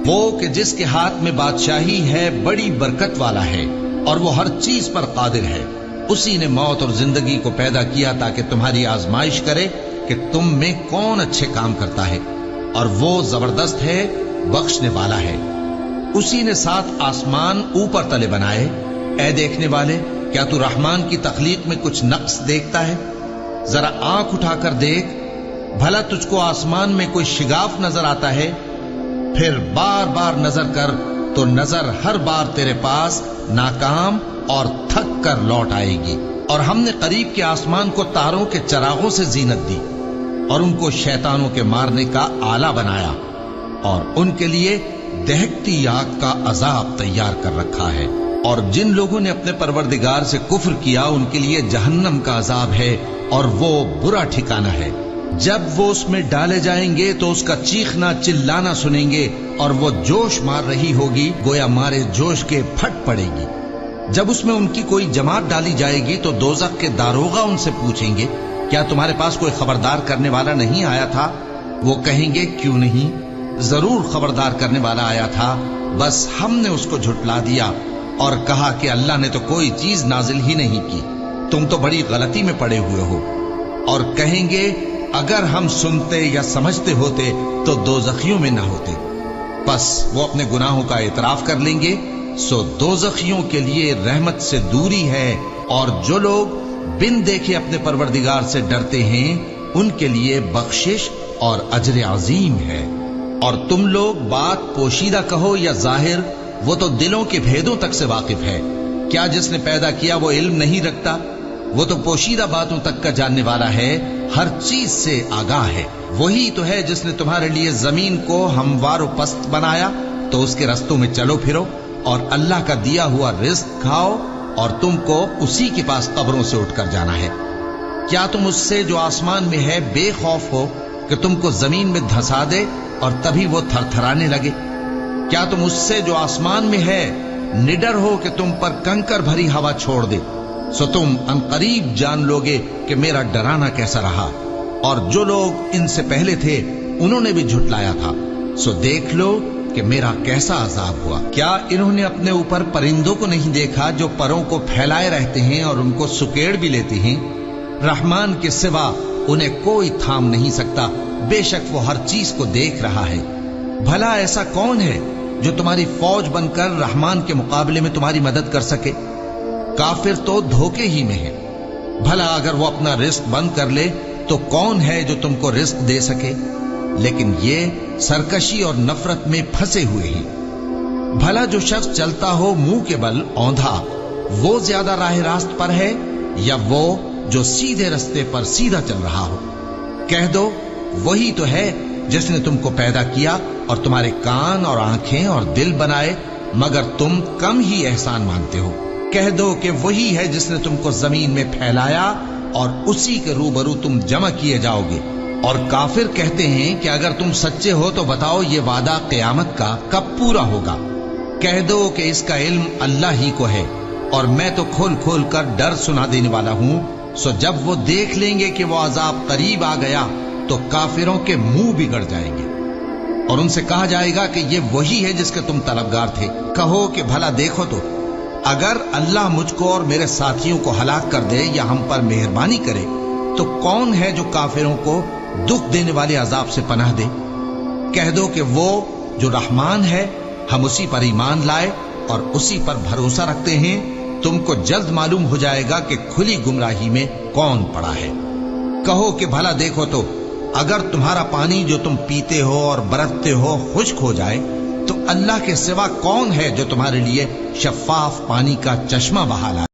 وہ کہ جس کے ہاتھ میں بادشاہی ہے بڑی برکت والا ہے اور وہ ہر چیز پر قادر ہے. اسی نے موت اور زندگی کو پیدا کیا تاکہ تمہاری آزمائش کرے کہ تم میں کون اچھے کام کرتا ہے، اور وہ زبردست ہے، بخشنے والا ہے. اسی نے 7 آسمان اوپر تلے بنائے. اے دیکھنے والے، کیا تو رحمان کی تخلیق میں کچھ نقص دیکھتا ہے؟ ذرا آنکھ اٹھا کر دیکھ، بھلا تجھ کو آسمان میں کوئی شگاف نظر آتا ہے؟ پھر بار بار نظر کر تو نظر ہر بار تیرے پاس ناکام اور تھک کر لوٹ آئے گی. اور ہم نے قریب کے آسمان کو تاروں کے چراغوں سے زینت دی اور ان کو شیطانوں کے مارنے کا آلہ بنایا، اور ان کے لیے دہکتی آگ کا عذاب تیار کر رکھا ہے. اور جن لوگوں نے اپنے پروردگار سے کفر کیا ان کے لیے جہنم کا عذاب ہے، اور وہ برا ٹھکانہ ہے. جب وہ اس میں ڈالے جائیں گے تو اس کا چیخنا چلانا سنیں گے، اور وہ جوش مار رہی ہوگی گویا مارے جوش کے پھٹ پڑے گی. جب اس میں ان کی کوئی جماعت ڈالی جائے گی تو دوزخ کے داروغہ ان سے پوچھیں گے، کیا تمہارے پاس کوئی خبردار کرنے والا نہیں آیا تھا؟ وہ کہیں گے، کیوں نہیں، ضرور خبردار کرنے والا آیا تھا، بس ہم نے اس کو جھٹلا دیا اور کہا کہ اللہ نے تو کوئی چیز نازل ہی نہیں کی، تم تو بڑی غلطی میں پڑے ہوئے ہو. اور کہیں گے، اگر ہم سنتے یا سمجھتے ہوتے تو دوزخیوں میں نہ ہوتے. پس وہ اپنے گناہوں کا اعتراف کر لیں گے، سو دوزخیوں کے لیے رحمت سے دوری ہے، اور جو لوگ بن دیکھے اپنے پروردگار سے ڈرتے ہیں ان کے لیے بخشش اور اجر عظیم ہے. اور تم لوگ بات پوشیدہ کہو یا ظاہر، وہ تو دلوں کے بھیدوں تک سے واقف ہے. کیا جس نے پیدا کیا وہ علم نہیں رکھتا؟ وہ تو پوشیدہ باتوں تک کا جاننے والا ہے، ہر چیز سے آگاہ ہے. وہی تو ہے جس نے تمہارے لیے زمین کو ہموار و پست بنایا، تو اس کے رستوں میں چلو پھرو اور اللہ کا دیا ہوا رزق کھاؤ، اور تم کو اسی کے پاس قبروں سے اٹھ کر جانا ہے. کیا تم اس سے جو آسمان میں ہے بے خوف ہو کہ تم کو زمین میں دھسا دے اور تبھی وہ تھر تھرانے لگے؟ کیا تم اس سے جو آسمان میں ہے نڈر ہو کہ تم پر کنکر بھری ہوا چھوڑ دے؟ سو تم عنقریب جان لوگے کہ میرا ڈرانا کیسا رہا. اور جو لوگ ان سے پہلے تھے انہوں نے بھی جھٹلایا تھا، سو دیکھ لو کہ میرا کیسا عذاب ہوا. کیا انہوں نے اپنے اوپر پرندوں کو نہیں دیکھا جو پروں کو پھیلائے رہتے ہیں اور ان کو سکیڑ بھی لیتے ہیں؟ رحمان کے سوا انہیں کوئی تھام نہیں سکتا، بے شک وہ ہر چیز کو دیکھ رہا ہے. بھلا ایسا کون ہے جو تمہاری فوج بن کر رحمان کے مقابلے میں تمہاری مدد کر سکے؟ کافر تو دھوکے ہی میں ہے. بھلا اگر وہ اپنا رزق بند کر لے تو کون ہے جو تم کو رزق دے سکے؟ لیکن یہ سرکشی اور نفرت میں پھنسے ہوئے ہیں. بھلا جو شخص چلتا ہو منہ کے بل اوندھا، وہ زیادہ راہ راست پر ہے یا وہ جو سیدھے رستے پر سیدھا چل رہا ہو؟ کہہ دو، وہی تو ہے جس نے تم کو پیدا کیا اور تمہارے کان اور آنکھیں اور دل بنائے، مگر تم کم ہی احسان مانتے ہو. کہہ دو کہ وہی ہے جس نے تم کو زمین میں پھیلایا اور اسی کے روبرو تم جمع کیے جاؤ گے. اور کافر کہتے ہیں کہ اگر تم سچے ہو تو بتاؤ یہ وعدہ قیامت کا کب پورا ہوگا؟ کہہ دو کہ اس کا علم اللہ ہی کو ہے، اور میں تو کھول کھول کر ڈر سنا دینے والا ہوں. سو جب وہ دیکھ لیں گے کہ وہ عذاب قریب آ گیا تو کافروں کے منہ بگڑ جائیں گے، اور ان سے کہا جائے گا کہ یہ وہی ہے جس کے تم طلبگار تھے. کہو کہ بھلا دیکھو تو، اگر اللہ مجھ کو اور میرے ساتھیوں کو ہلاک کر دے یا ہم پر مہربانی کرے تو کون ہے جو کافروں کو دکھ دینے والے عذاب سے پناہ دے؟ کہہ دو کہ وہ جو رحمان ہے، ہم اسی پر ایمان لائے اور اسی پر بھروسہ رکھتے ہیں. تم کو جلد معلوم ہو جائے گا کہ کھلی گمراہی میں کون پڑا ہے. کہو کہ بھلا دیکھو تو، اگر تمہارا پانی جو تم پیتے ہو اور برتتے ہو خشک ہو جائے تو اللہ کے سوا کون ہے جو تمہارے لیے شفاف پانی کا چشمہ بہا لائے؟